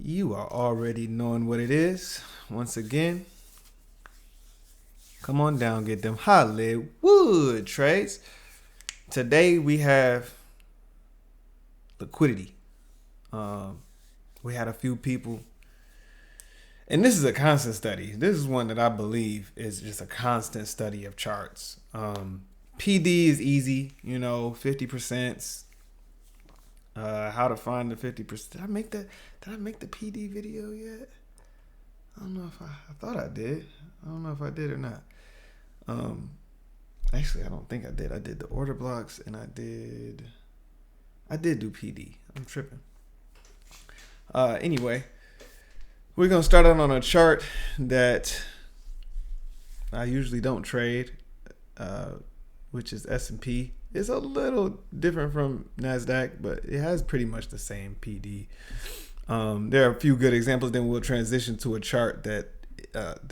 You are already knowing what it is. Once again, come on down, get them Hollywood trades. Today we have liquidity. We had a few people, and this is a constant study. This is one that I believe is just a constant study of charts. PD is easy, 50%. How to find the 50%. Did I make the PD video yet? I don't know if I thought I did. I don't know if I did or not. Actually, I don't think I did. I did the order blocks and I did do PD. I'm tripping. Anyway, we're going to start out on a chart that I usually don't trade, which is S&P. It's a little different from NASDAQ, but it has pretty much the same PD. There are a few good examples. Then we'll transition to a chart that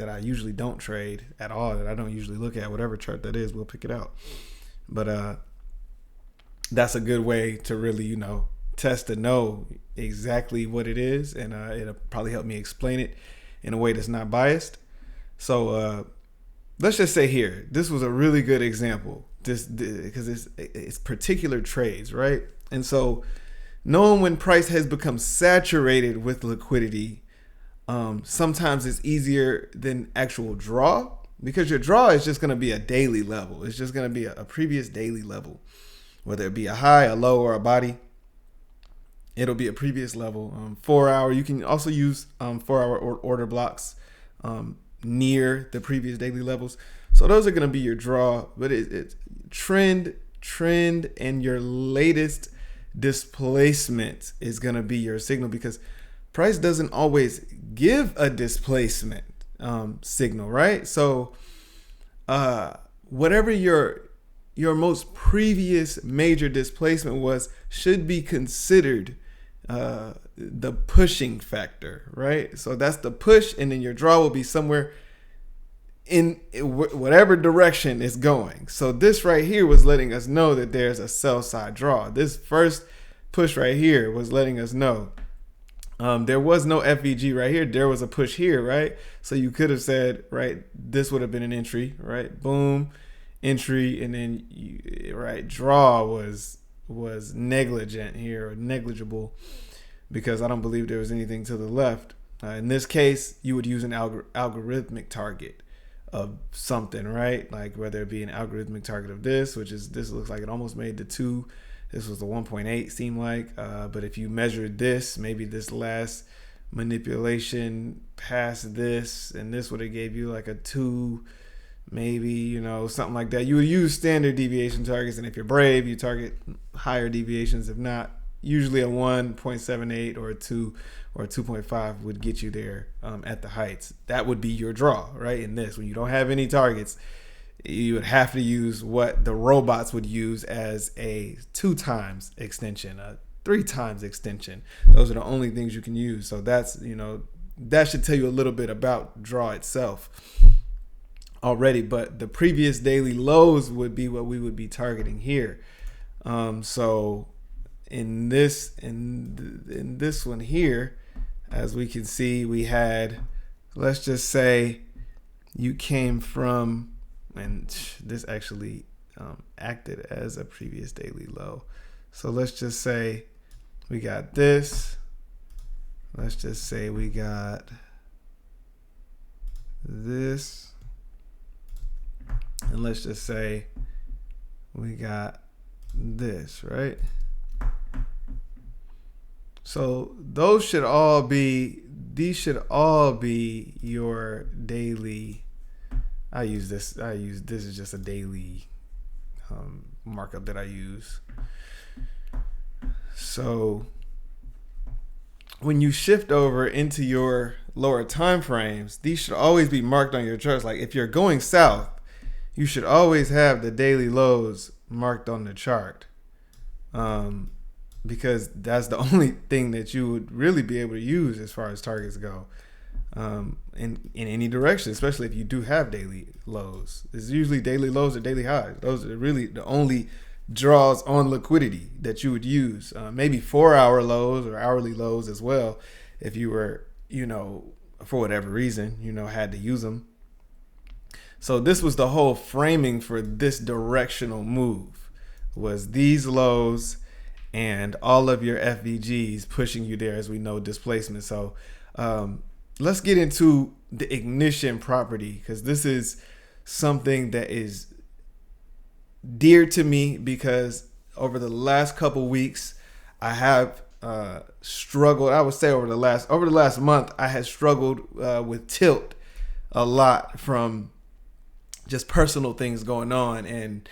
I usually don't trade at all, that I don't usually look at. Whatever chart that is, we'll pick it out. But that's a good way to really, test to know exactly what it is. And it'll probably help me explain it in a way that's not biased. So let's just say here, this was a really good example. Because it's particular trades, right? And so knowing when price has become saturated with liquidity, sometimes it's easier than actual draw, because your draw is just going to be a daily level. It's just going to be a previous daily level, whether it be a high, a low, or a body. It'll be a previous level. 4 hour, you can also use 4 hour order blocks near the previous daily levels. So those are going to be your draw, but it's trend, and your latest displacement is going to be your signal, because price doesn't always give a displacement signal, right? So whatever your most previous major displacement was should be considered the pushing factor, right? So that's the push, and then your draw will be somewhere in whatever direction it's going. So this right here was letting us know that there's a sell side draw. This first push right here was letting us know there was no FVG right here. There was a push here, right? So you could have said, right, this would have been an entry, right? Boom, entry, and then draw was negligent here, or negligible, because I don't believe there was anything to the left. In this case, you would use an algorithmic target of something, right? Like whether it be an algorithmic target of this looks like it almost made the 2. This was the 1.8 seemed like, but if you measured this, maybe this last manipulation past this, and this would have gave you like a 2, maybe, something like that. You would use standard deviation targets, and if you're brave, you target higher deviations. If not, usually a 1.78 or a 2 or a 2.5 would get you there at the heights. That would be your draw, right? In this, when you don't have any targets, you would have to use what the robots would use as a 2 times extension, a 3 times extension. Those are the only things you can use. So that's, that should tell you a little bit about draw itself already. But the previous daily lows would be what we would be targeting here. So in this one here, as we can see, we had, let's just say you came from, and this actually acted as a previous daily low. So let's just say we got this. Let's just say we got this. And let's just say we got this, right? So these should all be your daily. This is just a daily markup that I use. So when you shift over into your lower time frames, these should always be marked on your charts. Like if you're going south, you should always have the daily lows marked on the chart. Because that's the only thing that you would really be able to use as far as targets go, in any direction, especially if you do have daily lows. It's usually daily lows or daily highs. Those are really the only draws on liquidity that you would use. Maybe 4 hour lows or hourly lows as well, if you were, for whatever reason, had to use them. So this was the whole framing for this directional move, was these lows and all of your FVGs pushing you there, as we know, displacement. So let's get into the ignition property, because this is something that is dear to me, because over the last couple weeks I have struggled. I would say over the last month I had struggled with tilt a lot from just personal things going on, and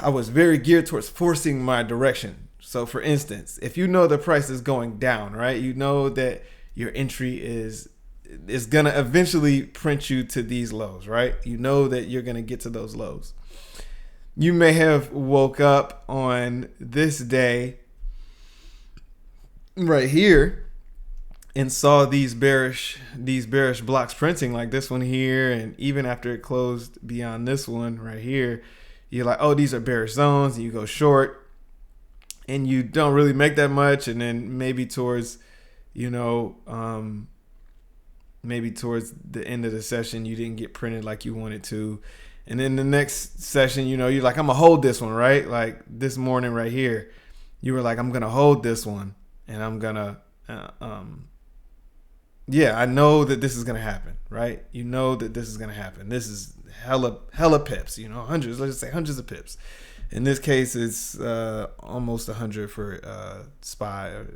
I was very geared towards forcing my direction. So for instance, if you know the price is going down, right, you know that your entry is gonna eventually print you to these lows, right? You know that you're gonna get to those lows. You may have woke up on this day right here and saw these bearish blocks printing, like this one here, and even after it closed beyond this one right here, you're like, oh, these are bearish zones, and you go short, and you don't really make that much, and then maybe towards maybe towards the end of the session you didn't get printed like you wanted to, and then the next session, you're like, I'm gonna hold this one, right? Like this morning right here, you were like, I'm gonna hold this one, and I'm gonna I know that this is gonna happen, right? You know that this is gonna happen. This is hella pips, hundreds. Let's just say hundreds of pips. In this case, it's almost 100 for SPY or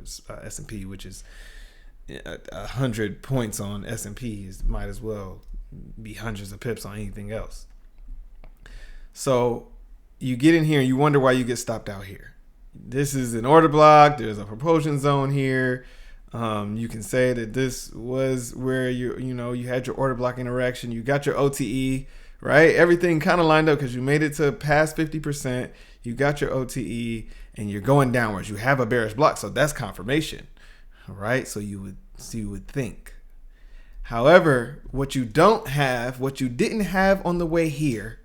S&P, which is 100 points on S&P. Might as well be hundreds of pips on anything else. So you get in here and you wonder why you get stopped out here. This is an order block. There's a propulsion zone here. You can say that this was where you had your order block interaction. You got your OTE, right? Everything kind of lined up because you made it to past 50%. You got your OTE and you're going downwards. You have a bearish block, so that's confirmation, right? So you would think. However, what you didn't have on the way here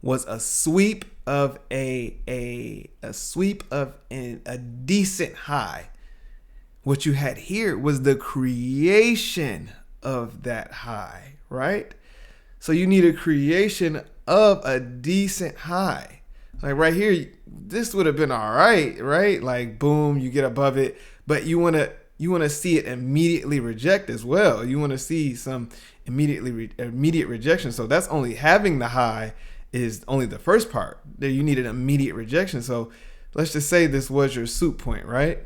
was a sweep of a decent high. What you had here was the creation of that high, right? So you need a creation of a decent high. Like right here, this would have been all right, right? Like boom, you get above it, but you want to see it immediately reject as well. You want to see some immediate rejection. So that's only having the high is only the first part. There you need an immediate rejection. So let's just say this was your soup point, right?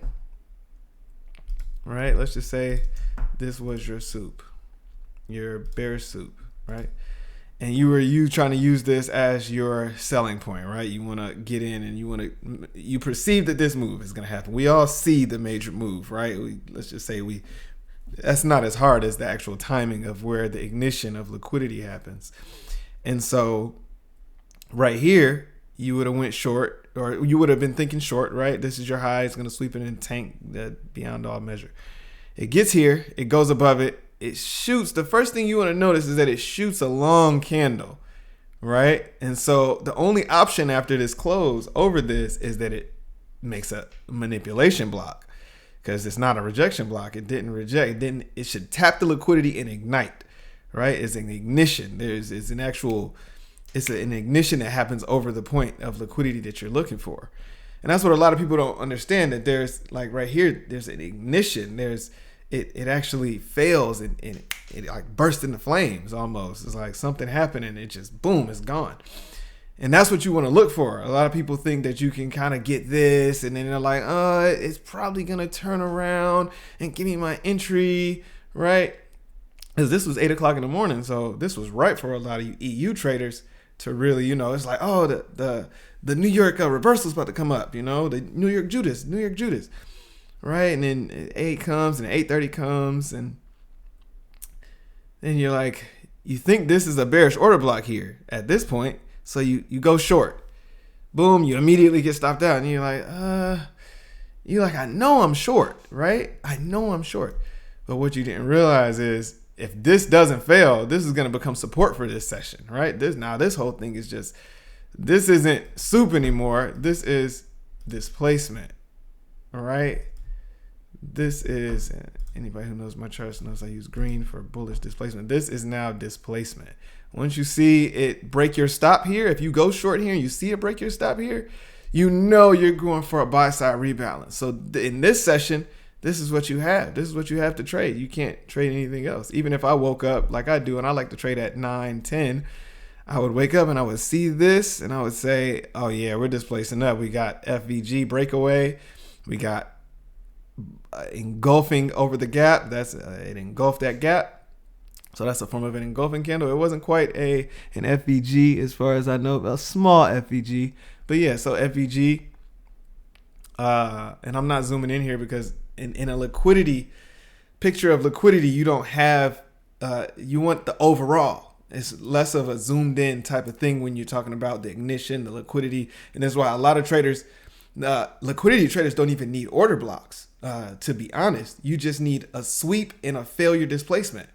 Right? Let's just say this was your soup, your bearish soup, right? And you trying to use this as your selling point, right? You want to get in and you perceive that this move is going to happen. We all see the major move, right? Let's just say that's not as hard as the actual timing of where the ignition of liquidity happens. And so right here, you would have went short, or you would have been thinking short, right? This is your high. It's going to sweep in and tank that beyond all measure. It gets here. It goes above it. It shoots. The first thing you want to notice is that it shoots a long candle, right? And so the only option after this close over this is that it makes a manipulation block, because it's not a rejection block. It didn't reject. It should tap the liquidity and ignite, right? It's an ignition. It's an ignition that happens over the point of liquidity that you're looking for. And that's what a lot of people don't understand, that there's like right here, there's an ignition. It actually fails and it like bursts into flames almost. It's like something happened and it just boom, it's gone. And that's what you want to look for. A lot of people think that you can kind of get this and then they're like, it's probably going to turn around and give me my entry, right? Because this was 8 o'clock in the morning. So this was right for a lot of you EU traders to really, it's like, oh, the New York reversal is about to come up, the New York Judas, right? And then 8 comes and 8:30 comes, and then you're like, you think this is a bearish order block here at this point, so you go short. Boom, you immediately get stopped out, and you're like, I know I'm short, right? I know I'm short. But what you didn't realize is, if this doesn't fail, this is going to become support for this session, right? This whole thing is this isn't soup anymore. This is displacement, all right? this is, anybody who knows my charts knows I use green for bullish displacement. This is now displacement. Once you see it break your stop here, if you go short here and you see it break your stop here, you know you're going for a buy side rebalance. So in this session, this is what you have. This is what you have to trade. You can't trade anything else. Even if I woke up like I do, and I like to trade at 9, 10, I would wake up and I would see this and I would say, oh yeah, we're displacing up. We got FVG breakaway. We got engulfing over the gap. That's it engulfed that gap. So that's a form of an engulfing candle. It wasn't quite an FVG as far as I know, a small FVG. But yeah, so FVG. And I'm not zooming in here because in a liquidity picture of liquidity, you don't have, you want the overall. It's less of a zoomed in type of thing when you're talking about the ignition, the liquidity. And that's why a lot of traders, liquidity traders don't even need order blocks. To be honest, you just need a sweep and a failure displacement.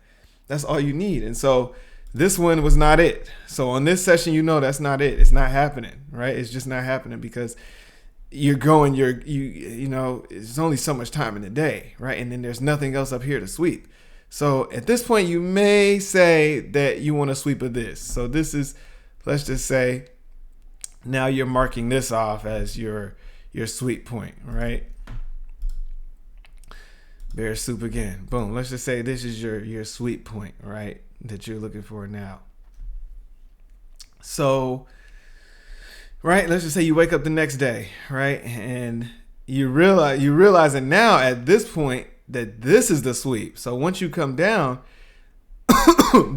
That's all you need. And so this one was not it. So on this session, you know, that's not it. It's not happening, right? It's just not happening because you're going, you know, it's only so much time in the day, right? And then there's nothing else up here to sweep. So at this point, you may say that you want to sweep of this. So this is, let's just say, now you're marking this off as your sweep point, right? Bear soup again. Boom. Let's just say this is your sweep point, right? That you're looking for now. So, right, let's just say you wake up the next day, right? And you realize that now at this point that this is the sweep. So once you come down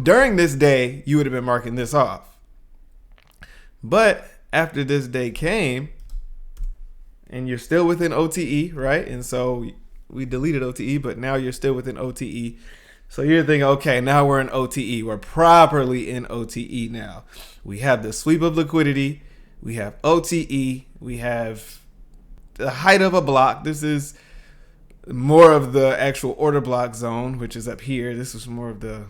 during this day, you would have been marking this off. But after this day came and you're still within OTE, right? And so we deleted OTE, but now you're still within OTE. So you're thinking, okay, now we're in OTE. We're properly in OTE now. We have the sweep of liquidity. We have OTE. We have the height of a block. This is more of the actual order block zone, which is up here. This is more of the,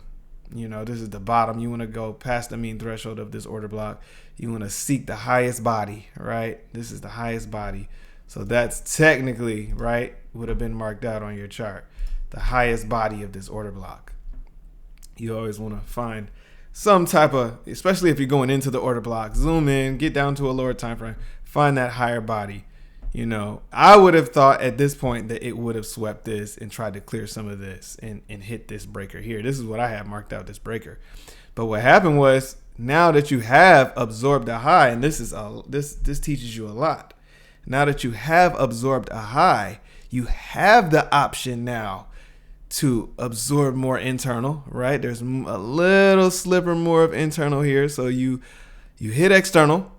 you know, this is the bottom. You want to go past the mean threshold of this order block. You want to seek the highest body, right? This is the highest body. So that's technically, right, would have been marked out on your chart. The highest body of this order block. You always want to find some type of, especially if you're going into the order block, zoom in, get down to a lower time frame, find that higher body. You know, I would have thought at this point that it would have swept this and tried to clear some of this and hit this breaker here. This is what I have marked out, this breaker. But what happened was, now that you have absorbed a high, and this teaches you a lot. Now that you have absorbed a high, you have the option now to absorb more internal, right? There's a little sliver more of internal here. So you hit external,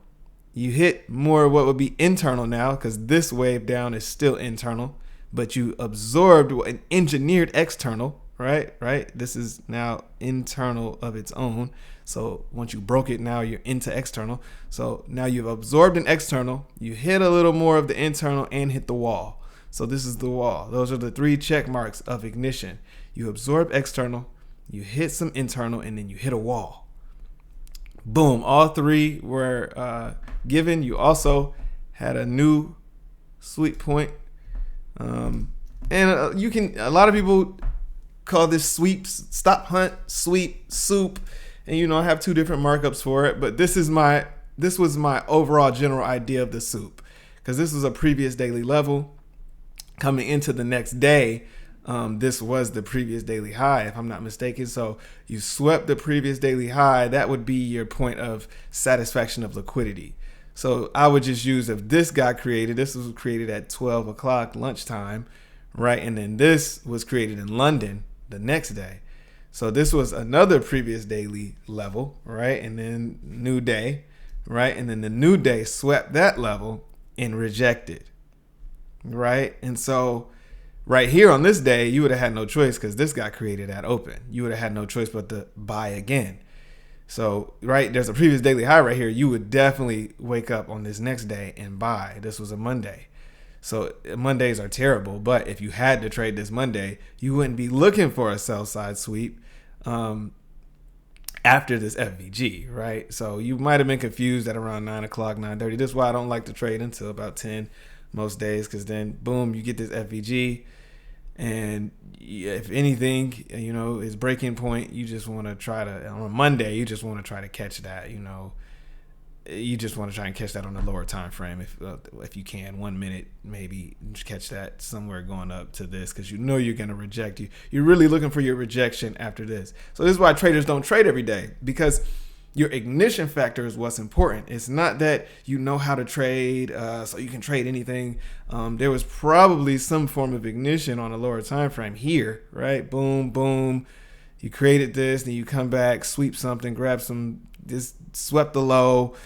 you hit more what would be internal now, because this wave down is still internal, but you absorbed an engineered external, right? This is now internal of its own. So once you broke it, now you're into external. So now you've absorbed an external, you hit a little more of the internal and hit the wall. So this is the wall. Those are the 3 check marks of ignition. You absorb external, you hit some internal, and then you hit a wall. Boom. All 3 were given. You also had a new sweep point. And a lot of people call this sweeps, stop hunt, sweep, soup. And, you know, I have 2 different markups for it. But this was my overall general idea of the soup. Because this was a previous daily level. Coming into the next day, this was the previous daily high, if I'm not mistaken. So you swept the previous daily high. That would be your point of satisfaction of liquidity. So I would just use, if this got created, this was created at 12 o'clock lunchtime, right? And then this was created in London the next day. So this was another previous daily level, right? And then new day, right? And then the new day swept that level and rejected. Right. And so right here on this day, you would have had no choice because this got created at open. You would have had no choice but to buy again. So, right, there's a previous daily high right here. You would definitely wake up on this next day and buy. This was a Monday. So Mondays are terrible. But if you had to trade this Monday, you wouldn't be looking for a sell side sweep after this FVG. Right. So you might have been confused at around 9 o'clock, 9:30. This is why I don't like to trade until about 10 most days, because then boom, you get this FVG And if anything, is breaking point, you just want to try to, on Monday, you just want to try to catch that, you just want to try and catch that on the lower time frame if you can. 1 minute, maybe catch that somewhere going up to this, because you're going to reject. You're really looking for your rejection after this. So this is why traders don't trade every day, because your ignition factor is what's important. It's not that you know how to trade so you can trade anything. There was probably some form of ignition on a lower time frame here, right? Boom, boom. You created this, then you come back, sweep something, grab some, just swept the low,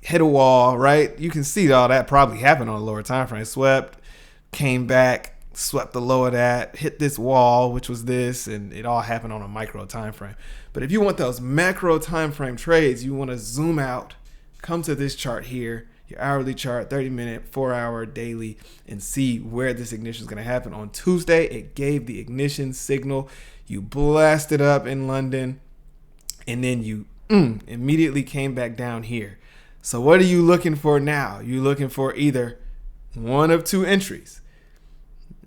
hit a wall, right? You can see all that probably happened on a lower time frame. Swept, came back, swept the low of that, hit this wall, which was this, and it all happened on a micro time frame. But if you want those macro time frame trades, you want to zoom out, come to this chart here, your hourly chart, 30-minute, 4-hour, daily, and see where this ignition is going to happen. On Tuesday, it gave the ignition signal. You blasted up in London, and then you immediately came back down here. So what are you looking for now? You're looking for either one of two entries: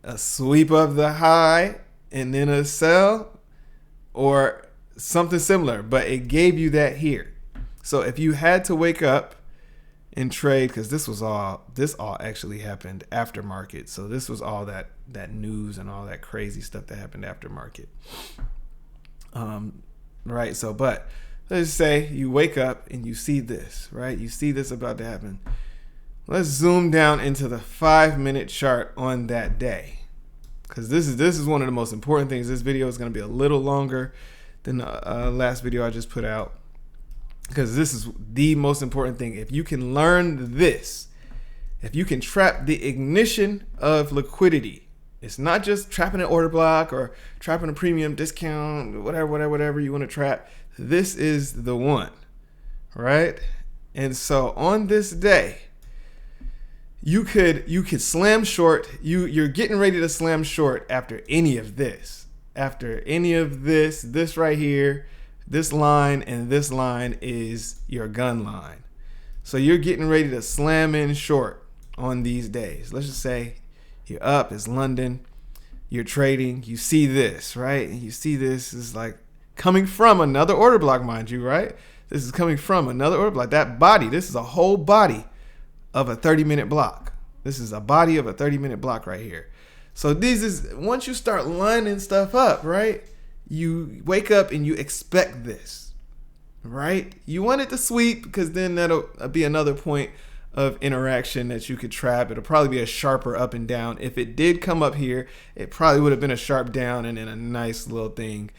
a sweep of the high and then a sell, or something similar, but it gave you that here. So if you had to wake up and trade, because this all actually happened after market. So this was all that news and all that crazy stuff that happened after market. Right. So, but let's say you wake up and you see this, right? You see this about to happen. Let's zoom down into the 5-minute chart on that day, because this is one of the most important things. This video is going to be a little longer than the last video I just put out, because this is the most important thing. If you can learn this, if you can trap the ignition of liquidity, it's not just trapping an order block or trapping a premium discount, whatever you want to trap. This is the one, right? And so on this day, you could slam short. You're getting ready to slam short after any of this. After any of this right here, this line and this line is your gun line. So you're getting ready to slam in short on these days. Let's just say you're up, it's London, you're trading, you see this, right? And you see this is like coming from another order block, mind you, right? This is coming from another order block. That body, this is a whole body of a 30-minute block. This is a body of a 30-minute block right here. So once you start lining stuff up, right? You wake up and you expect this, right? You want it to sweep, because then that'll be another point of interaction that you could trap. It'll probably be a sharper up and down. If it did come up here, it probably would have been a sharp down and then a nice little thing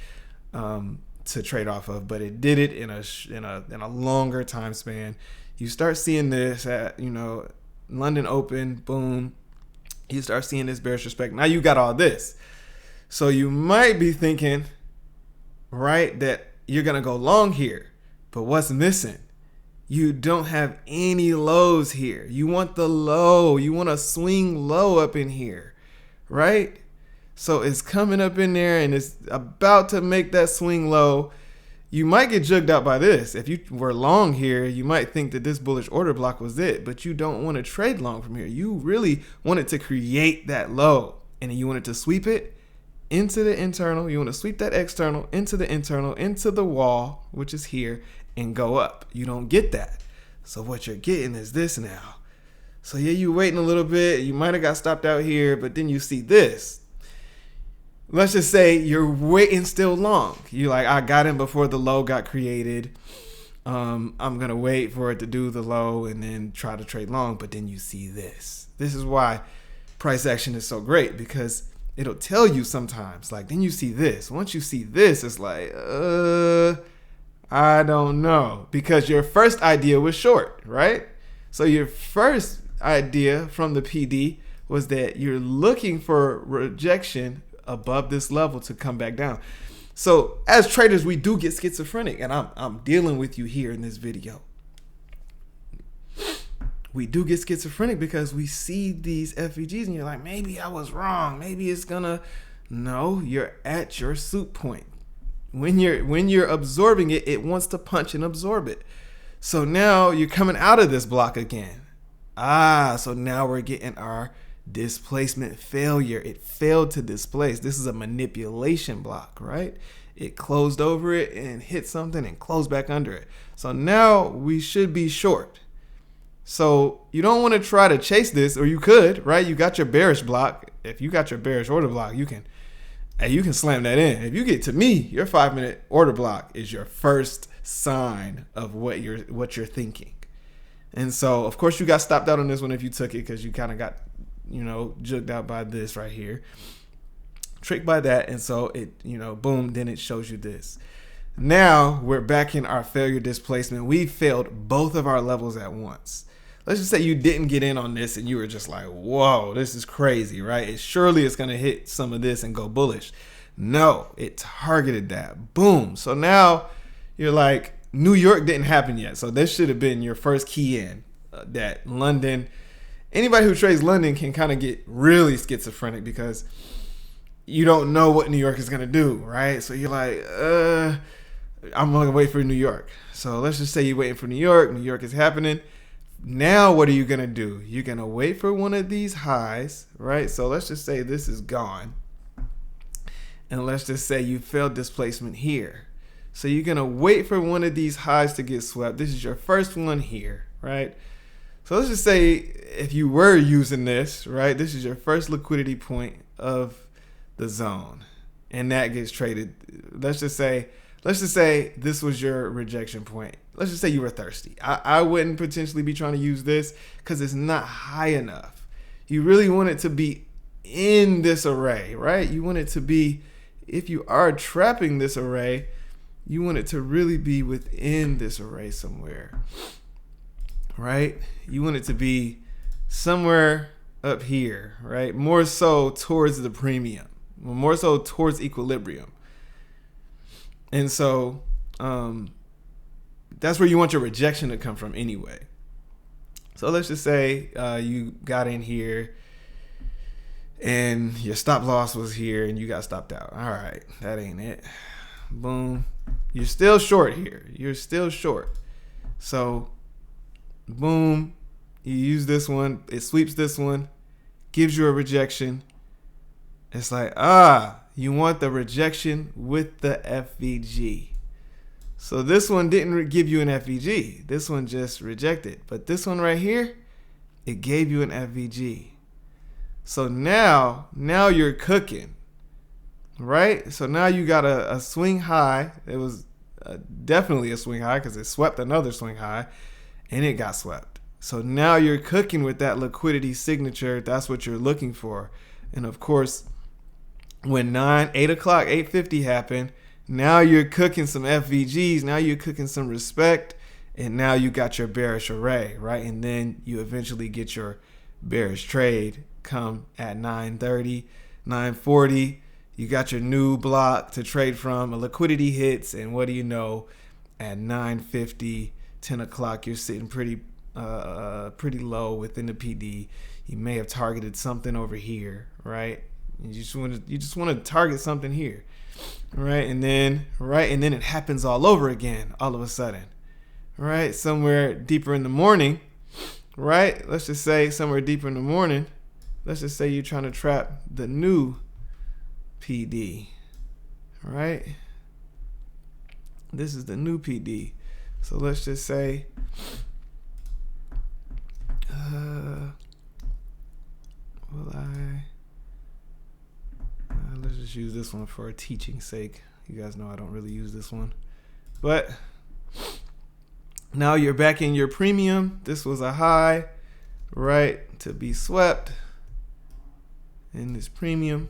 to trade off of. But it did it in a longer time span. You start seeing this at London Open, boom. You start seeing this bearish respect. Now you got all this. So you might be thinking, right, that you're going to go long here. But what's missing? You don't have any lows here. You want the low. You want to swing low up in here, right? So it's coming up in there and it's about to make that swing low. You might get jugged out by this. If you were long here, you might think that this bullish order block was it, but you don't want to trade long from here. You really wanted to create that low, and then you wanted to sweep it into the internal. You want to sweep that external into the internal, into the wall, which is here, and go up. You don't get that. So what you're getting is this now. So yeah, you waiting a little bit. You might have got stopped out here, but then you see this. Let's just say you're waiting still long. You're like, I got in before the low got created. I'm going to wait for it to do the low and then try to trade long. But then you see this. This is why price action is so great, because it'll tell you sometimes. Like, then you see this. Once you see this, it's like, I don't know. Because your first idea was short, right? So your first idea from the PD was that you're looking for rejection above this level to come back down. So as traders, we do get schizophrenic, and I'm dealing with you here in this video. We do get schizophrenic because we see these FEGs and you're like, maybe I was wrong. Maybe it's gonna. No, you're at your soup point. When you're absorbing it, it wants to punch and absorb it. So now you're coming out of this block again. So now we're getting our displacement failure. It failed to displace. This is a manipulation block, right? It closed over it and hit something and closed back under it. So now we should be short. So you don't want to try to chase this, or you could, right? You got your bearish block. If you got your bearish order block, you can slam that in. If you get to me, your 5-minute order block is your first sign of what you're thinking. And so, of course, you got stopped out on this one if you took it, because you kind of got, jugged out by this right here, tricked by that. And so it, boom, then it shows you this. Now we're back in our failure displacement. We failed both of our levels at once. Let's just say you didn't get in on this and you were just like, whoa, this is crazy, right? Surely it's going to hit some of this and go bullish. No, it targeted that. Boom. So now you're like, New York didn't happen yet. So this should have been your first key in that London. Anybody who trades London can kind of get really schizophrenic because you don't know what New York is going to do, right? So you're like, I'm going to wait for New York. So let's just say you're waiting for New York. New York is happening. Now what are you going to do? You're going to wait for one of these highs, right? So let's just say this is gone. And let's just say you failed displacement here. So you're going to wait for one of these highs to get swept. This is your first one here, right? So let's just say if you were using this, right, this is your first liquidity point of the zone. And that gets traded. Let's just say this was your rejection point. Let's just say you were thirsty. I wouldn't potentially be trying to use this because it's not high enough. You really want it to be in this array, right? You want it to be, if you are trapping this array, you want it to really be within this array somewhere, right? You want it to be somewhere up here, right? More so towards the premium, more so towards equilibrium. And so that's where you want your rejection to come from anyway. So let's just say you got in here and your stop loss was here and you got stopped out. All right, that ain't it. Boom. You're still short here. You're still short. So boom, you use this one. It sweeps this one, gives you a rejection. It's like, you want the rejection with the FVG. So this one didn't give you an FVG. This one just rejected. But this one right here, it gave you an FVG. So now you're cooking, right? So now you got a swing high. It was definitely a swing high because it swept another swing high and it got swept. So now you're cooking with that liquidity signature. That's what you're looking for. And of course, when 8 o'clock, 8:50 happened, now you're cooking some FVGs. Now you're cooking some respect. And now you got your bearish array, right? And then you eventually get your bearish trade come at 9:30, 9:40. You got your new block to trade from. A liquidity hits. And what do you know? At 9:50, 10 o'clock, you're sitting pretty low within the PD. You may have targeted something over here, right? You just want to target something here, right? And then it happens all over again, all of a sudden, right? Somewhere deeper in the morning, right? Let's just say somewhere deeper in the morning. Let's just say you're trying to trap the new PD, right? This is the new PD. So let's just say, let's just use this one for a teaching sake. You guys know I don't really use this one. But now you're back in your premium. This was a high, right, to be swept in this premium.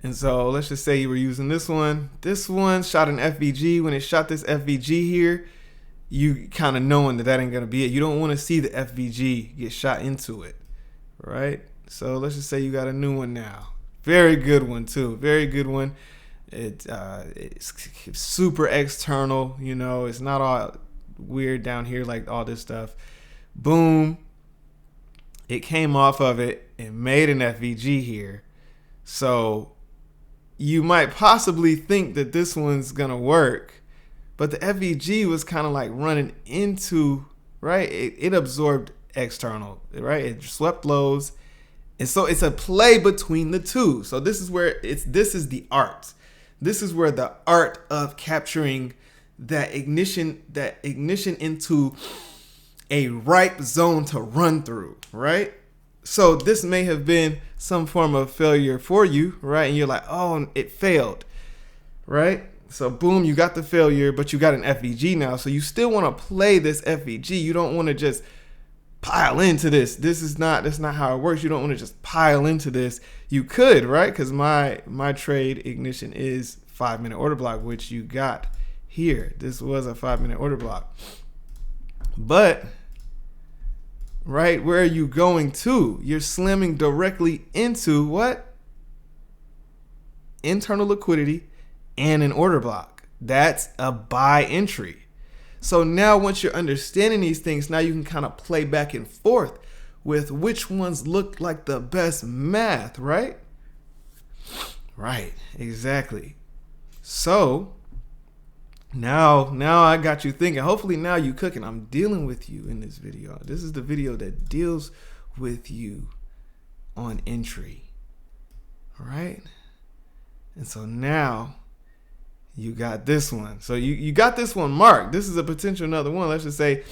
And so let's just say you were using this one. This one shot an FVG. When it shot this FVG here, you kind of knowing that ain't going to be it. You don't want to see the FVG get shot into it, right? So let's just say you got a new one now. Very good one too. Very good one. It's super external. It's not all weird down here like all this stuff. Boom. It came off of it and made an FVG here. So you might possibly think that this one's going to work, but the FVG was kind of like running into, right? It absorbed external, right? It swept lows. And so it's a play between the two. So this is where this is the art. This is where the art of capturing that ignition into a ripe zone to run through, right? So this may have been some form of failure for you, right? And you're like, oh, it failed, right? So boom, you got the failure, but you got an FVG now. So you still want to play this FVG. You don't want to just pile into this. That's not how it works. You don't want to just pile into this. You could, right? Because my trade ignition is 5-minute order block, which you got here. This was a 5-minute order block. But right, where are you going to? You're slamming directly into what? Internal liquidity and an order block. That's a buy entry. So now once you're understanding these things, now you can kind of play back and forth with which ones look like the best math, right? Right, exactly. So now I got you thinking. Hopefully now you cooking. I'm dealing with you in this video. This is the video that deals with you on entry. All right? And so now you got this one. So you got this one marked. This is a potential another one. Let's just say,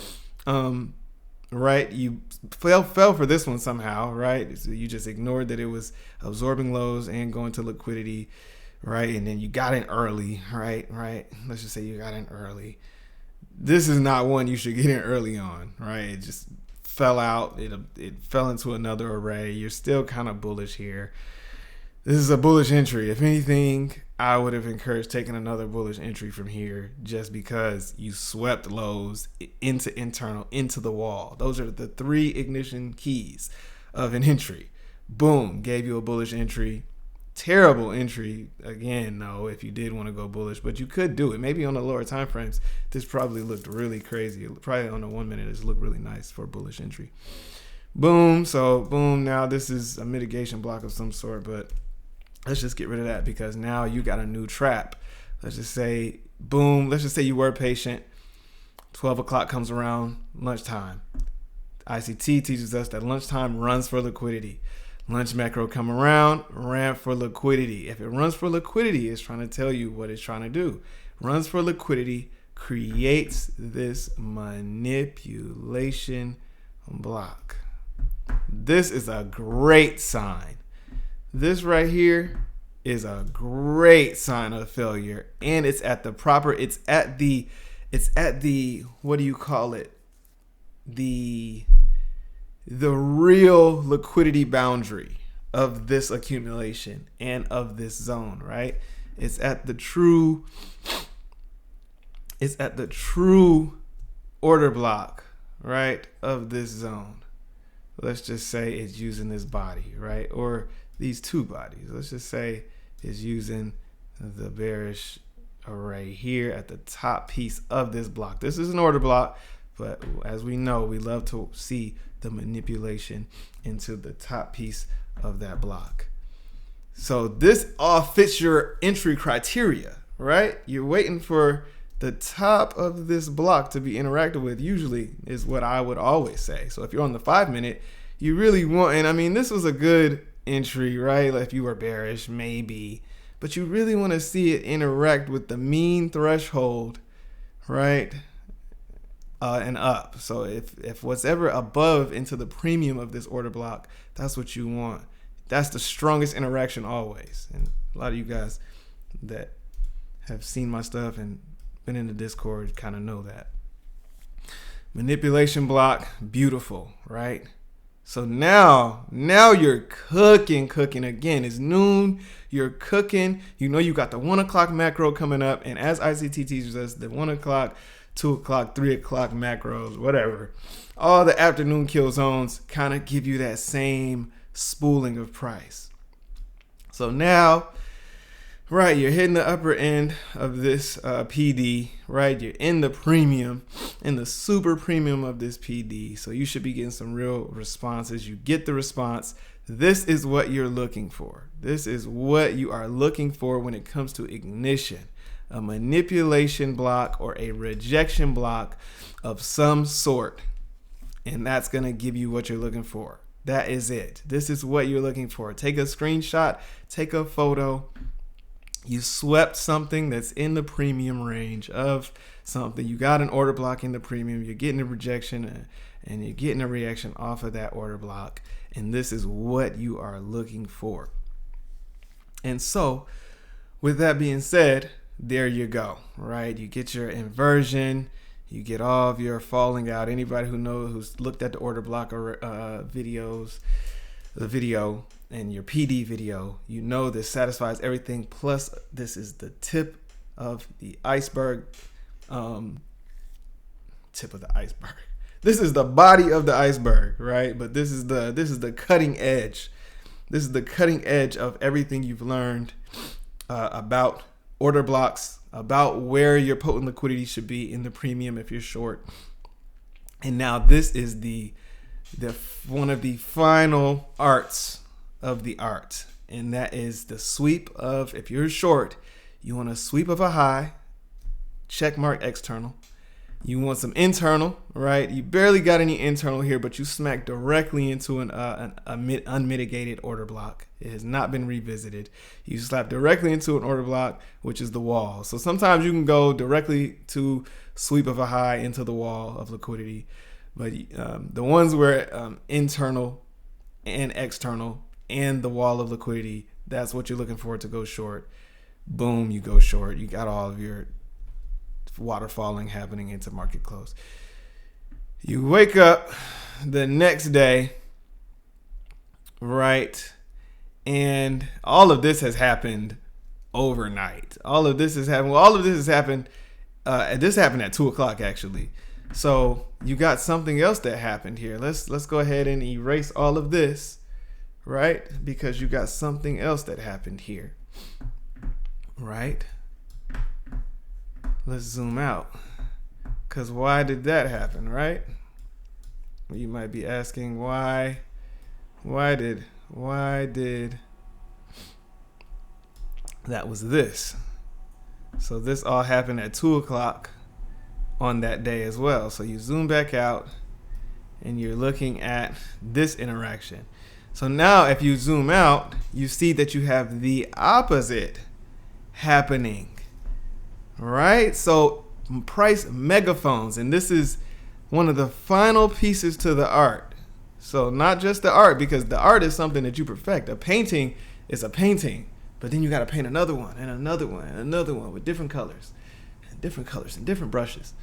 right, you fell for this one somehow, right? So you just ignored that it was absorbing lows and going to liquidity, right? And then you got in early, right? Let's just say you got in early. This is not one you should get in early on, right? It just fell out. It fell into another array. You're still kind of bullish here. This is a bullish entry. If anything, I would have encouraged taking another bullish entry from here just because you swept lows into internal, into the wall. Those are the 3 ignition keys of an entry. Boom, gave you a bullish entry. Terrible entry, again, though, if you did want to go bullish, but you could do it. Maybe on the lower time frames, this probably looked really crazy. Probably on the 1 minute, this looked really nice for a bullish entry. Boom, so boom, now this is a mitigation block of some sort, but let's just get rid of that because now you got a new trap. Let's just say, boom, let's just say you were patient. 12 o'clock comes around, lunchtime. ICT teaches us that lunchtime runs for liquidity. Lunch macro come around, ran for liquidity. If it runs for liquidity, it's trying to tell you what it's trying to do. Runs for liquidity, creates this manipulation block. This is a great sign. This right here is a great sign of failure, and it's at the what do you call it? The real liquidity boundary of this accumulation and of this zone, right? It's at the true order block, right, of this zone. Let's just say it's using this body, right? Or these 2 bodies. Let's just say it's using the bearish array here at the top piece of this block. This is an order block, but as we know, we love to see the manipulation into the top piece of that block. So this all fits your entry criteria, right? You're waiting for the top of this block to be interacted with, usually is what I would always say. So if you're on the 5-minute, you really want, and I mean, this was a good entry, right? Like if you were bearish, maybe, but you really want to see it interact with the mean threshold, right? And up. So if what's ever above into the premium of this order block, that's what you want. That's the strongest interaction always. And a lot of you guys that have seen my stuff and been in the Discord kind of know that. Manipulation block, beautiful, right? So now you're cooking again. It's noon, you're cooking. You know you got the 1 o'clock macro coming up, and as ICT teaches us, the 1 o'clock, 2 o'clock, 3 o'clock macros, whatever. All the afternoon kill zones kind of give you that same spooling of price. So now, right, you're hitting the upper end of this PD, right? You're in the premium, in the super premium of this PD. So you should be getting some real responses. You get the response. This is what you're looking for. This is what you are looking for when it comes to ignition. A manipulation block or a rejection block of some sort, And that's going to give you what you're looking for. That is it. This is what you're looking for. Take a screenshot, take a photo. You swept something that's in the premium range of something. You got an order block in the premium. You're getting a rejection and you're getting a reaction off of that order block. And this is what you are looking for. And so, with that being said, there you go, right? You get your inversion. You get all of your falling out. Anybody who's looked at the order block or videos, the video and your PD video, you know this satisfies everything. Plus, this is the tip of the iceberg. Tip of the iceberg. This is the body of the iceberg, right? But this is the cutting edge. This is the cutting edge of everything you've learned about order blocks, about where your potent liquidity should be in the premium if you're short. And now this is the one of the final arts of the art, and that is the sweep of, if you're short, you want a sweep of a high, check mark external. You want some internal, right? You barely got any internal here, but you smack directly into an unmitigated order block. It has not been revisited. You slap directly into an order block, which is the wall. So sometimes you can go directly to sweep of a high into the wall of liquidity. But the ones where internal and external and the wall of liquidity, that's what you're looking for to go short. Boom, you go short. You got all of your waterfalling happening into market close. You wake up the next day, right? And all of this has happened overnight. This happened at 2:00 actually. So you got something else that happened here. Let's go ahead and erase all of this, right? Because you got something else that happened here, right? Let's zoom out. Because why did that happen, right? You might be asking why did that was this. So this all happened at 2:00 on that day as well. So you zoom back out and you're looking at this interaction. So now if you zoom out, you see that you have the opposite happening. Right? So price megaphones, and this is one of the final pieces to the art. So not just the art, because the art is something that you perfect. A painting is a painting, but then you got to paint another one and another one and another one with different colors and different brushes.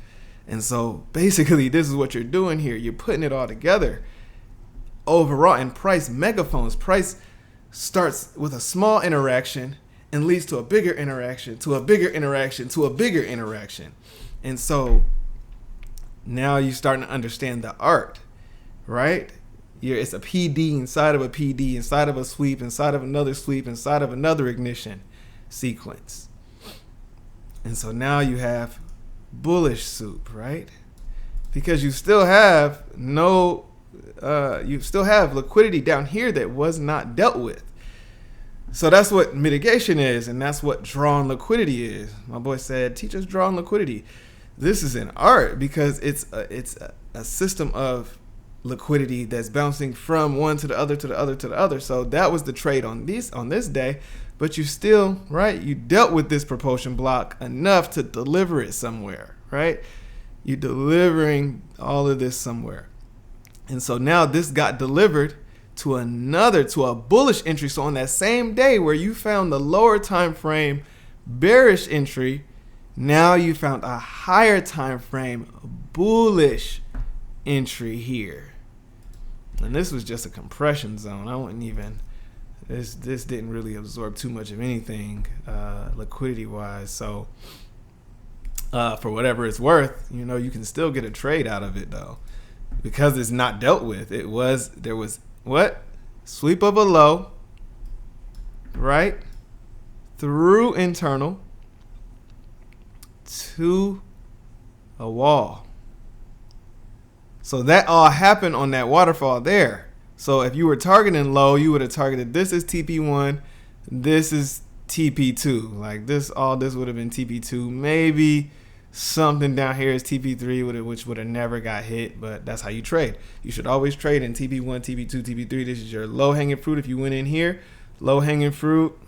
And so basically this is what you're doing here. You're putting it all together overall. And price megaphones, price starts with a small interaction and leads to a bigger interaction, to a bigger interaction, to a bigger interaction. And so now you're starting to understand the art, right? It's a PD inside of a PD, inside of a sweep, inside of another sweep, inside of another ignition sequence. And so now you have bullish soup, right? Because you still have liquidity down here that was not dealt with. So that's what mitigation is, and that's what drawn liquidity is. My boy said, teach us drawn liquidity. This is an art because it's a system of liquidity that's bouncing from one to the other, to the other, to the other. So that was the trade on this day, but you still, right, you dealt with this propulsion block enough to deliver it somewhere, right? You're delivering all of this somewhere. And so now this got delivered to a bullish entry. So on that same day where you found the lower time frame bearish entry, now you found a higher time frame bullish entry here. And this was just a compression zone. This didn't really absorb too much of anything liquidity wise. So for whatever it's worth, you can still get a trade out of it though, because it's not dealt with. There was what? Sweep of a low, right? Through internal to a wall. So that all happened on that waterfall there. So if you were targeting low, you would have targeted this is TP1, this is TP2. Like all this would have been TP2, maybe something down here is TP3, which would have never got hit, but that's how you trade. You should always trade in TP1, TP2, TP3. This is your low-hanging fruit. If you went in here, low-hanging fruit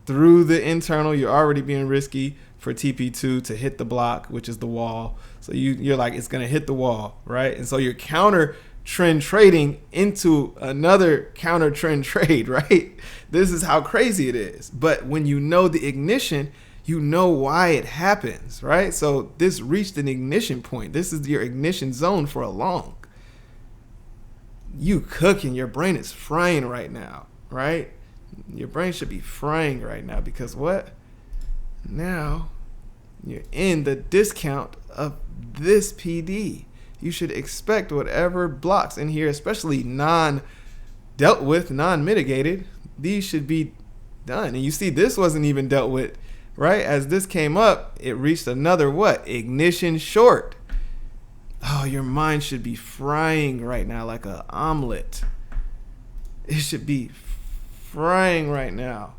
through the internal, you're already being risky for TP2 to hit the block, which is the wall. So you're like, it's going to hit the wall, right? And so you're counter trend trading into another counter trend trade, right? This is how crazy it is. But when you know the ignition, you know why it happens, right? So this reached an ignition point. This is your ignition zone for a long. You cooking, your brain is frying right now, right? Your brain should be frying right now because what? Now you're in the discount of this PD. You should expect whatever blocks in here, especially non-dealt with, non-mitigated, these should be done. And you see this wasn't even dealt with, right? As this came up, it reached another what? Ignition short. Oh, your mind should be frying right now like an omelet. It should be frying right now.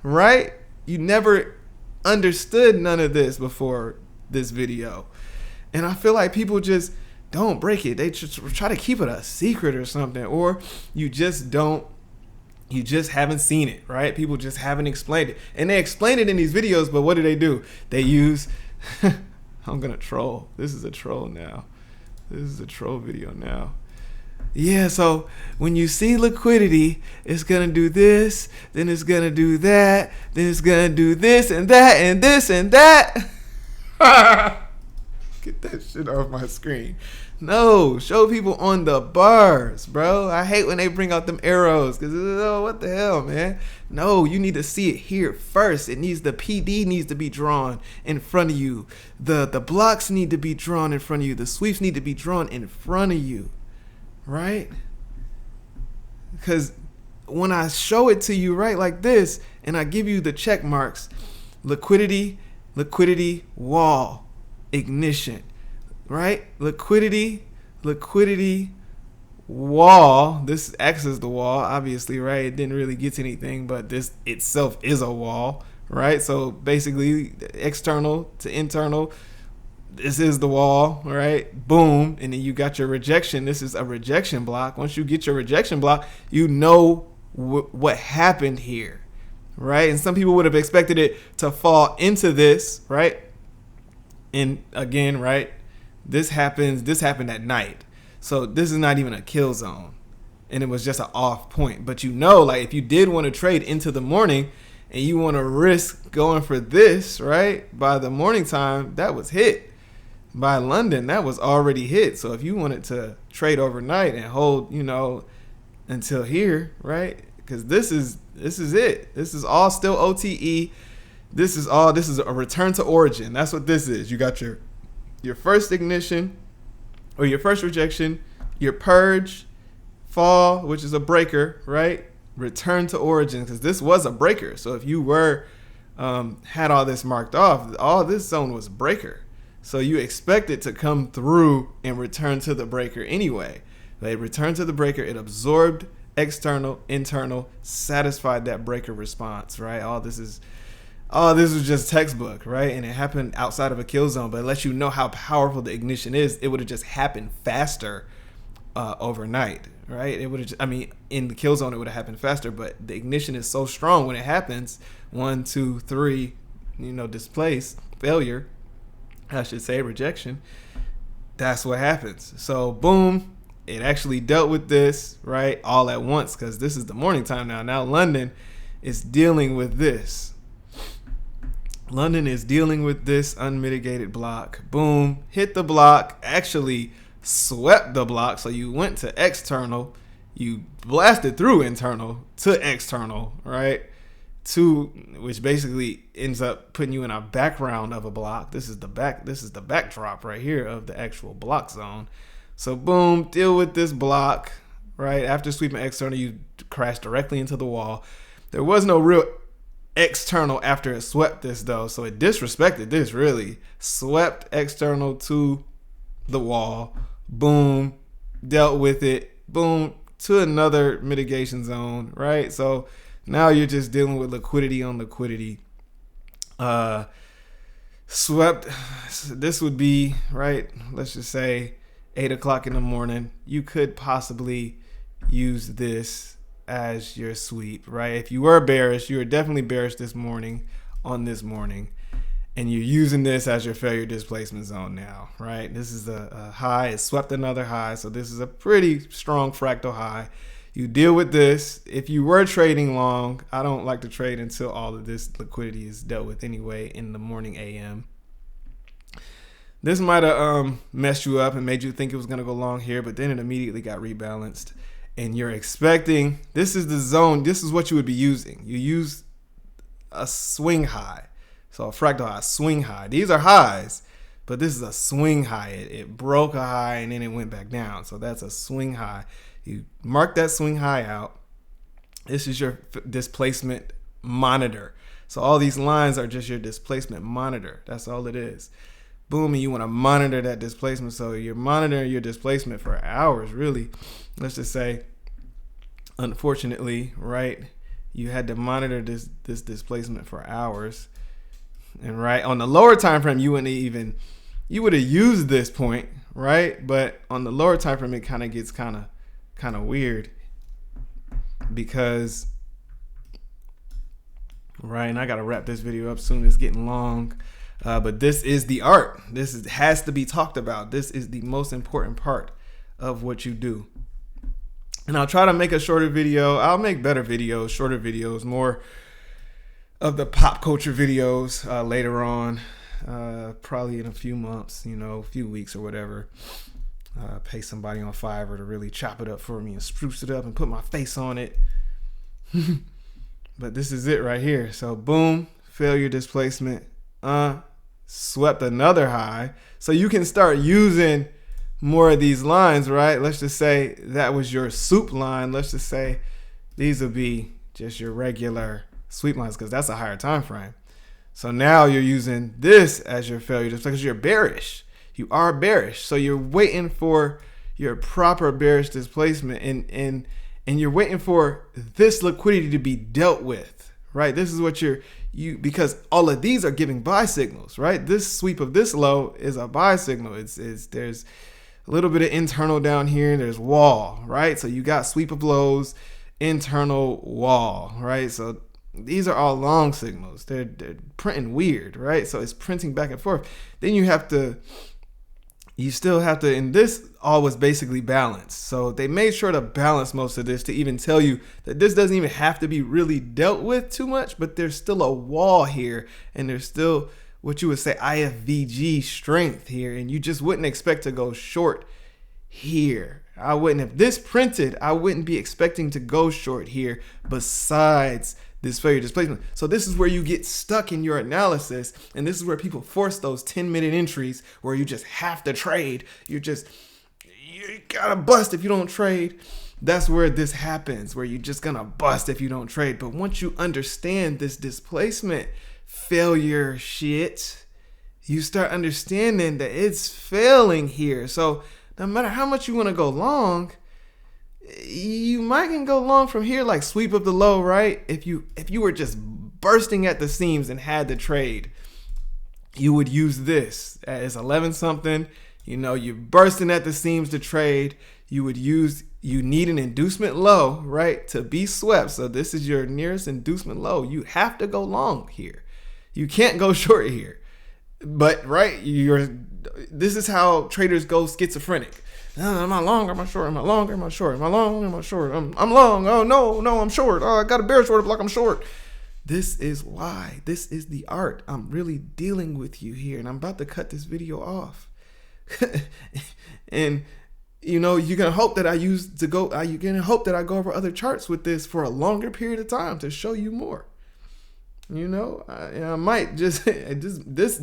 Right? You never understood none of this before this video. And I feel like people just don't break it. They just try to keep it a secret or something. Or you just haven't seen it, right? People just haven't explained it. And they explain it in these videos, but what do? They use, I'm going to troll. This is a troll now. This is a troll video now. Yeah, so when you see liquidity, it's going to do this, then it's going to do that, then it's going to do this and that and this and that. Get that shit off my screen. No, show people on the bars, bro. I hate when they bring out them arrows because, oh, what the hell, man? No, you need to see it here first. The PD needs to be drawn in front of you. The blocks need to be drawn in front of you. The sweeps need to be drawn in front of you, right? Because when I show it to you right like this and I give you the check marks, liquidity, wall, ignition, right? Liquidity, wall. This X is the wall, obviously, right? It didn't really get to anything, but this itself is a wall, right? So basically, external to internal, this is the wall, right? Boom. And then you got your rejection. This is a rejection block. Once you get your rejection block, you know what happened here, right? And some people would have expected it to fall into this, right? And again, right, this happened at night. So this is not even a kill zone. And it was just an off point. But you know, like if you did want to trade into the morning and you want to risk going for this, right, by the morning time, that was hit. By London, that was already hit. So if you wanted to trade overnight and hold, until here, right, because this is it. This is all still OTE. This is a return to origin. That's what this is. You got your first ignition or your first rejection, your purge, fall, which is a breaker, right? Return to origin, because this was a breaker. So if you had all this marked off, all this zone was breaker. So you expect it to come through and return to the breaker anyway. They returned to the breaker. It absorbed external, internal, satisfied that breaker response, right? This was just textbook, right? And it happened outside of a kill zone, but it lets you know how powerful the ignition is. It would have just happened faster overnight, right? It would have, in the kill zone, it would have happened faster, but the ignition is so strong when it happens. 1, 2, 3, displace, failure, I should say, rejection. That's what happens. So boom, it actually dealt with this, right? All at once, because this is the morning time now. Now London is dealing with this. London is dealing with this unmitigated block. Boom, hit the block, actually swept the block. So you went to external, you blasted through internal to external, right? Which basically ends up putting you in a background of a block. This is the backdrop right here of the actual block zone. So boom, deal with this block, right? After sweeping external, you crash directly into the wall. There was no real external after it swept this though, so it disrespected this, really swept external to the wall, boom, dealt with it, boom, to another mitigation zone, right? So now you're just dealing with liquidity on liquidity. swept. This would be, right, let's just say 8 o'clock in the morning. You could possibly use this as your sweep, right? If you were bearish, you were definitely bearish this morning, on this morning, and you're using this as your failure displacement zone now, right? This is a high. It swept another high, so this is a pretty strong fractal high. You deal with this. If you were trading long, I don't like to trade until all of this liquidity is dealt with anyway in the morning AM. This might have messed you up and made you think it was going to go long here, but then it immediately got rebalanced. And you're expecting, this is the zone, this is what you would be using. You use a swing high. So a fractal high, swing high. These are highs, but this is a swing high. It broke a high and then it went back down. So that's a swing high. You mark that swing high out. This is your displacement monitor. So all these lines are just your displacement monitor. That's all it is. Boom, and you want to monitor that displacement. So you're monitoring your displacement for hours, really. Let's just say, unfortunately, right, you had to monitor this displacement for hours. And right on the lower time frame, you would have used this point, right? But on the lower time frame, it kind of gets kind of weird because, right, and I got to wrap this video up soon. It's getting long. But this is the art. Has to be talked about. This is the most important part of what you do. And I'll try to make a shorter video. I'll make better videos, shorter videos, more of the pop culture videos later on, probably in a few months, a few weeks or whatever. Pay somebody on Fiverr to really chop it up for me and spruce it up and put my face on it. But this is it right here. So boom, failure displacement. Swept another high. So you can start using more of these lines, right? Let's just say that was your soup line. Let's just say these will be just your regular sweep lines because that's a higher time frame. So now you're using this as your failure just because you're bearish. You are bearish. So you're waiting for your proper bearish displacement and you're waiting for this liquidity to be dealt with, right? This is what because all of these are giving buy signals, right? This sweep of this low is a buy signal. There's a little bit of internal down here. There's wall, right? So you got sweep of lows, internal wall, right? So these are all long signals. They're printing weird, right? So it's printing back and forth. Then you still have to, and this all was basically balanced. So they made sure to balance most of this to even tell you that this doesn't even have to be really dealt with too much, but there's still a wall here and there's still what you would say IFVG strength here. And you just wouldn't expect to go short here. If this printed, I wouldn't be expecting to go short here besides this failure displacement. So this is where you get stuck in your analysis. And this is where people force those 10-minute entries where you just have to trade. You gotta bust if you don't trade. That's where this happens, where you're just gonna bust if you don't trade. But once you understand this displacement failure shit, you start understanding that it's failing here. So no matter how much you want to go long, you might can go long from here, like sweep of the low, right? If you were just bursting at the seams and had to trade, you would use this as 11 something. You're bursting at the seams to trade. You need an inducement low, right, to be swept. So this is your nearest inducement low. You have to go long here. You can't go short here. But right, this is how traders go schizophrenic. Am I long? Am I short? Am I long? Am I short? Am I long? Am I short? I'm long. Oh no, I'm short. Oh, I got a bearish order block. I'm short. This is why. This is the art. I'm really dealing with you here, and I'm about to cut this video off. And you're gonna hope that you're gonna hope that I go over other charts with this for a longer period of time to show you more. I might just this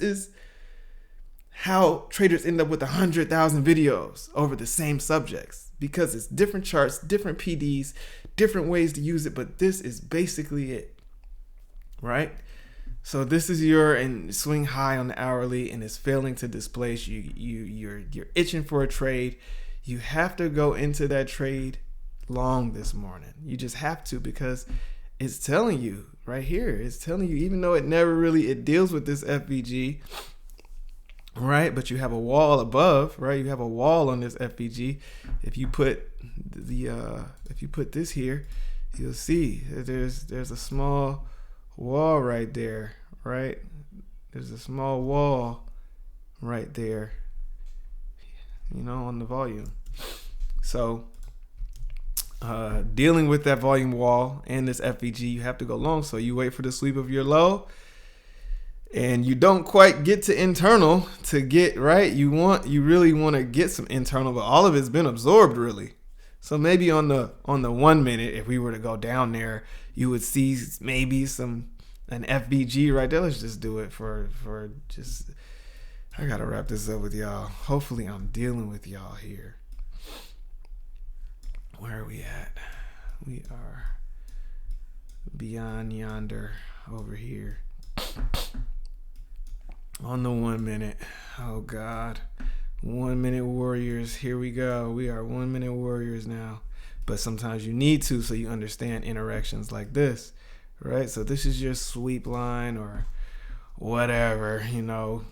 is how traders end up with 100,000 videos over the same subjects, because it's different charts, different PDs, different ways to use it, but this is basically it, right? So this is your swing high on the hourly and it's failing to displace. You're itching for a trade. You have to go into that trade long this morning. You just have to, because it's telling you right here. It's telling you, even though it deals with this FVG, right? But you have a wall above, right? You have a wall on this FVG. If you put this here, you'll see that there's a small wall right there, right? There's a small wall right there, on the volume. So dealing with that volume wall and this FVG, you have to go long. So you wait for the sweep of your low, and you don't quite get to internal to get right. You really want to get some internal, but all of it's been absorbed really. So maybe on the 1 minute, if we were to go down there, you would see maybe an FVG right there. Let's just do it for just. I gotta wrap this up with y'all. Hopefully, I'm dealing with y'all here. Where are we at? We are beyond yonder over here. On the 1 minute. Oh God. 1 minute warriors. Here we go. We are 1 minute warriors now. But sometimes you need to, so you understand interactions like this, right? So this is your sweep line or whatever,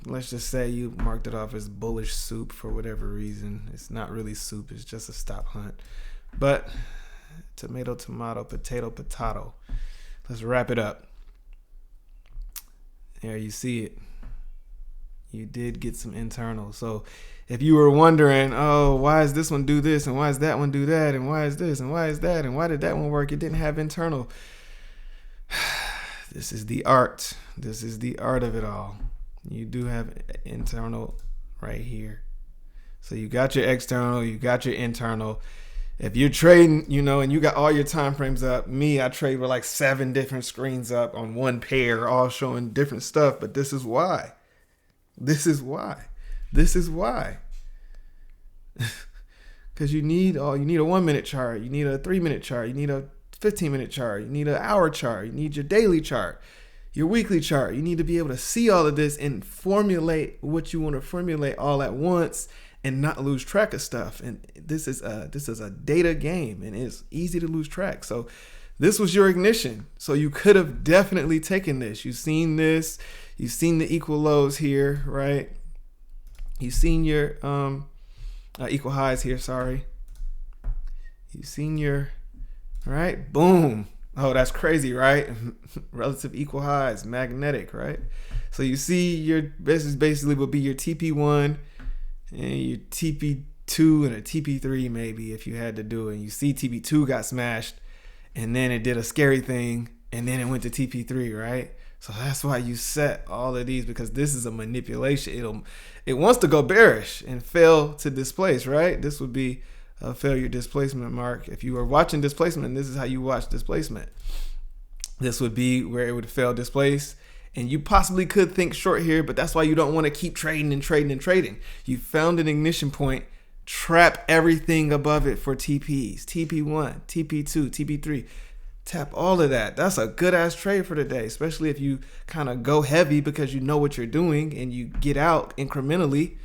let's just say you marked it off as bullish soup for whatever reason. It's not really soup. It's just a stop hunt. But tomato, potato, potato. Let's wrap it up. There you see it. You did get some internal. So if you were wondering, oh, why does this one do this? And why does that one do that? And why is this? And why is that? And why did that one work? It didn't have internal. This is the art. This is the art of it all. You do have internal right here. So you got your external, you got your internal. If you're trading, and you got all your time frames up, I trade with like 7 different screens up on one pair, all showing different stuff. But this is why. Because you need a 1 minute chart, you need a 3 minute chart, you need a 15-minute chart, you need an hour chart, you need your daily chart, your weekly chart. You need to be able to see all of this and formulate what you want to formulate all at once and not lose track of stuff. And this is a data game, and it's easy to lose track. So this was your ignition. So you could have definitely taken this. You've seen this. You've seen the equal lows here, right? You've seen your equal highs here, sorry. You've seen your, right? Boom. Oh, that's crazy, right? Relative equal highs, magnetic, right? So you see this is basically would be your TP1 and your TP2 and a TP3 maybe if you had to do it. And you see TP2 got smashed and then it did a scary thing and then it went to TP3, right? So that's why you set all of these, because this is a manipulation. It wants to go bearish and fail to displace, right? This would be a failure displacement mark. If you were watching displacement, this is how you watch displacement. This would be where it would fail displace. And you possibly could think short here, but that's why you don't want to keep trading and trading and trading. You found an ignition point, trap everything above it for TPs, TP1, TP2, TP3. Tap all of that. That's a good ass trade for today, especially if you kind of go heavy because you know what you're doing and you get out incrementally,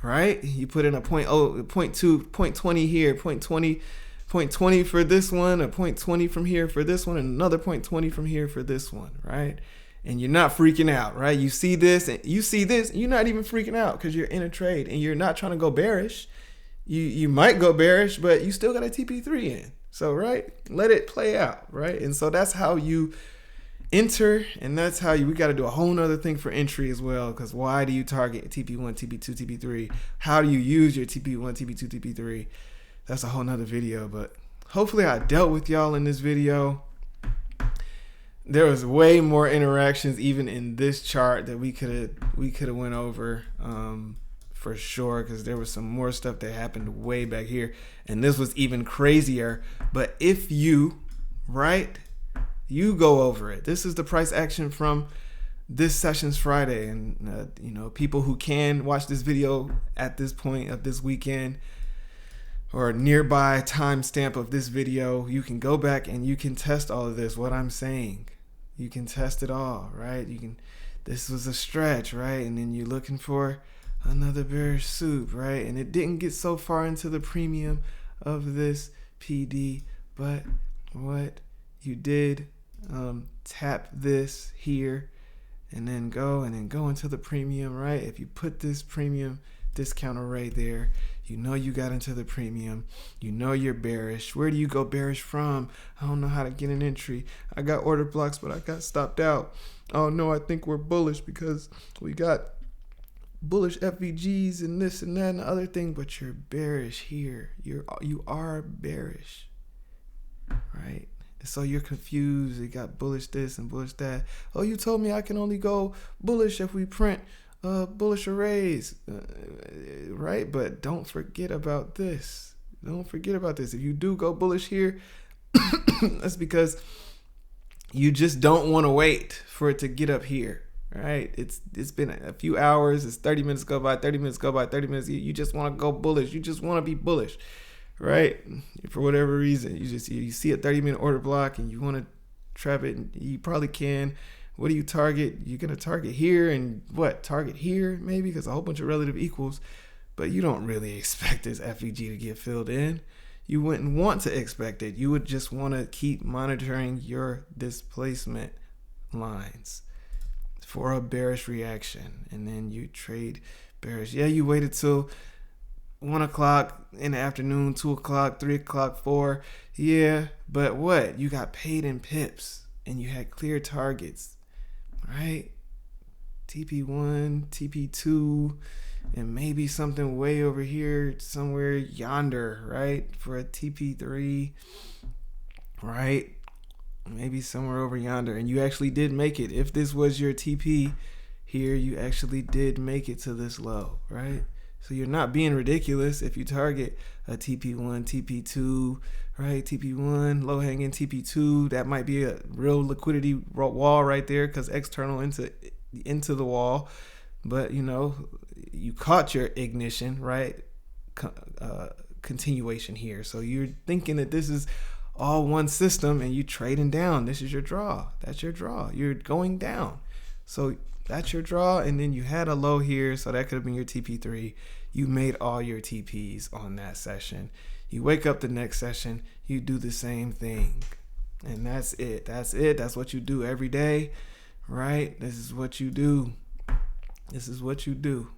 right? You put in a 0.2, 0.20 here, 0.20 for this one, a 0.20 from here for this one, and another 0.20 from here for this one, right? And you're not freaking out, right? You see this, and you're not even freaking out because you're in a trade and you're not trying to go bearish. You might go bearish, but you still got a TP3 in. So, right, let it play out, right? And so that's how you enter, and that's how we got to do a whole nother thing for entry as well, because why do you target TP1, TP2, TP3? How do you use your TP1, TP2, TP3? That's a whole nother video, but hopefully I dealt with y'all in this video. There was way more interactions even in this chart that we could have went over. For sure, because there was some more stuff that happened way back here, and this was even crazier. But if you go over it. This is the price action from this session's Friday, and people who can watch this video at this point of this weekend or nearby timestamp of this video, you can go back and you can test all of this. What I'm saying, you can test it all, right? This was a stretch, right? And then you're looking for another bearish soup, right? And it didn't get so far into the premium of this PD, but what you did tap this here, and then go into the premium, right? If you put this premium discount array there, you know you got into the premium, you know you're bearish. Where do you go bearish from? I don't know how to get an entry. I got order blocks, but I got stopped out. Oh no, I think we're bullish because we got bullish FVGs and this and that and the other thing, but you're bearish here. You are bearish, right? So you're confused. You got bullish this and bullish that. Oh, you told me I can only go bullish if we print bullish arrays, right? But don't forget about this. Don't forget about this. If you do go bullish here, that's because you just don't want to wait for it to get up here, right? It's been a few hours. It's 30 minutes go by, 30 minutes go by, 30 minutes. You just want to go bullish. You just want to be bullish, right? For whatever reason, you see a 30-minute order block and you want to trap it, and you probably can. What do you target? You're going to target here and target here maybe, because a whole bunch of relative equals, but you don't really expect this FVG to get filled in. You wouldn't want to expect it. You would just want to keep monitoring your displacement lines for a bearish reaction, and then you trade bearish. Yeah, you waited till 1 o'clock in the afternoon, 2 o'clock, 3 o'clock, 4. Yeah, but what? You got paid in pips and you had clear targets, right? TP1, TP2, and maybe something way over here, somewhere yonder, right? For a TP3, right? Maybe somewhere over yonder. And you actually did make it. If this was your TP here, you actually did make it to this low, right? So you're not being ridiculous if you target a TP1, TP2, right? TP1, low hanging TP2. That might be a real liquidity wall right there, because external into the wall. But, you know, you caught your ignition, right? Continuation here. So you're thinking that this is all one system and you trading down. This is your draw. That's your draw. You're going down. So that's your draw, and then you had a low here, so that could have been your TP3. You made all your TPs on that session. You wake up the next session, you do the same thing, and that's it. That's it. That's what you do every day, right? This is what you do. This is what you do.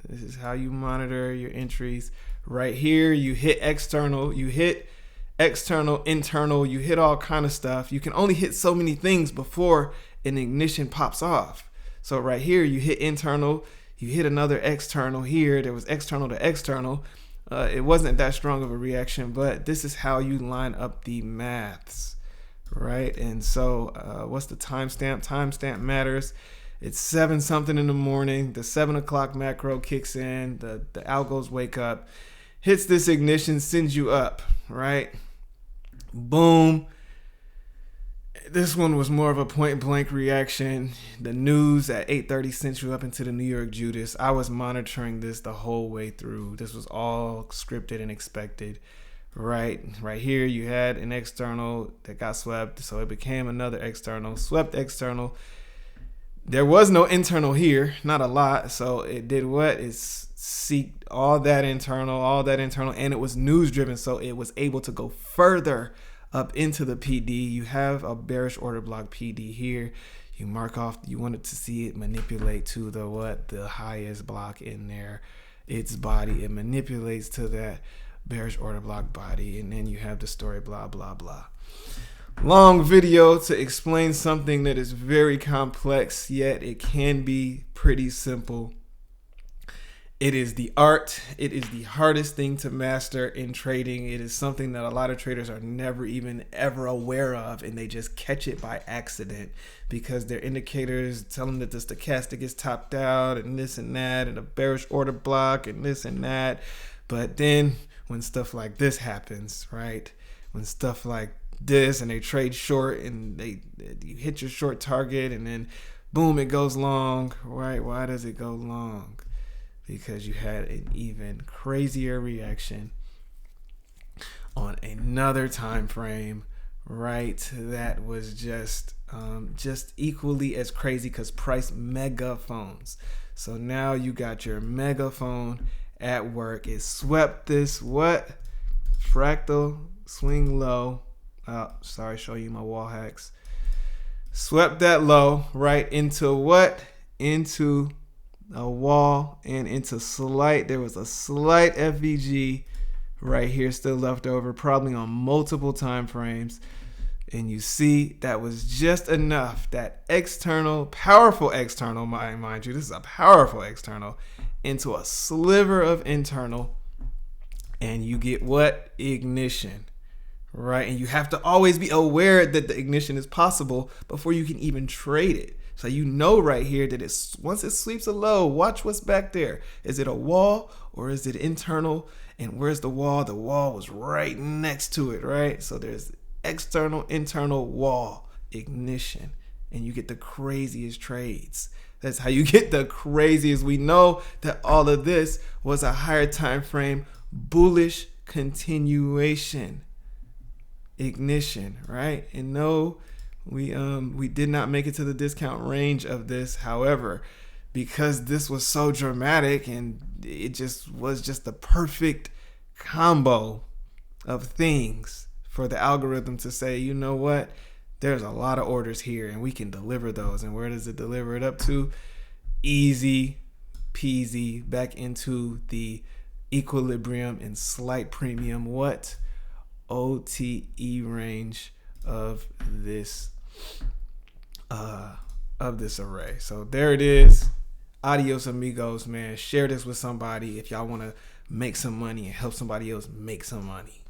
This is how you monitor your entries. Right here, you hit external, you hit external, internal, you hit all kind of stuff. You can only hit so many things before an ignition pops off. So right here, you hit internal, you hit another external here. There was external to external. It wasn't that strong of a reaction, but this is how you line up the maths, right? And so what's the timestamp? Timestamp matters. It's 7 something in the morning. The 7 o'clock macro kicks in. The algos wake up, hits this ignition, sends you up, right? Boom. This one was more of a point blank reaction. The news at 8:30 sent you up into the New York Judas. I was monitoring this the whole way through. This was all scripted and expected, right? Right here, you had an external that got swept, so it became another external, swept external. There was no internal here, not a lot. So it did what? It seeked all that internal, and it was news driven. So it was able to go further up into the PD. You have a bearish order block PD here. You mark off, you wanted to see it manipulate to the highest block in there, its body. It manipulates to that bearish order block body. And then you have the story, blah, blah, blah. Long video to explain something that is very complex, yet it can be pretty simple. It is the art. It is the hardest thing to master in trading. It is something that a lot of traders are never even ever aware of, and they just catch it by accident because their indicators tell them that the stochastic is topped out and this and that and a bearish order block and this and that. But then when stuff like this happens, right? When stuff like this and they trade short and you hit your short target and then boom, it goes long, right? Why does it go long? Because you had an even crazier reaction on another time frame, right? That was just equally as crazy because price megaphones. So now you got your megaphone at work. It swept this fractal swing low. Sorry, show you my wall hacks. Swept that low right into what? Into a wall and into slight. There was a slight FVG right here still left over, probably on multiple time frames. And you see that was just enough. That external, powerful external, mind you, this is a powerful external, into a sliver of internal. And you get what? Ignition. Right? And you have to always be aware that the ignition is possible before you can even trade it. So you know right here that it's once it sweeps a low, watch what's back there. Is it a wall or is it internal? And where's the wall? The wall was right next to it, right? So there's external, internal, wall, ignition. And you get the craziest trades. That's how you get the craziest. We know that all of this was a higher time frame, bullish continuation. Ignition, right? And no, we did not make it to the discount range of this. However, because this was so dramatic and it just was just the perfect combo of things for the algorithm to say, you know what, there's a lot of orders here and we can deliver those. And where does it deliver it up to? Easy peasy back into the equilibrium and slight premium what? OTE range of this array. So there it is. Adios amigos, man. Share this with somebody if y'all want to make some money and help somebody else make some money.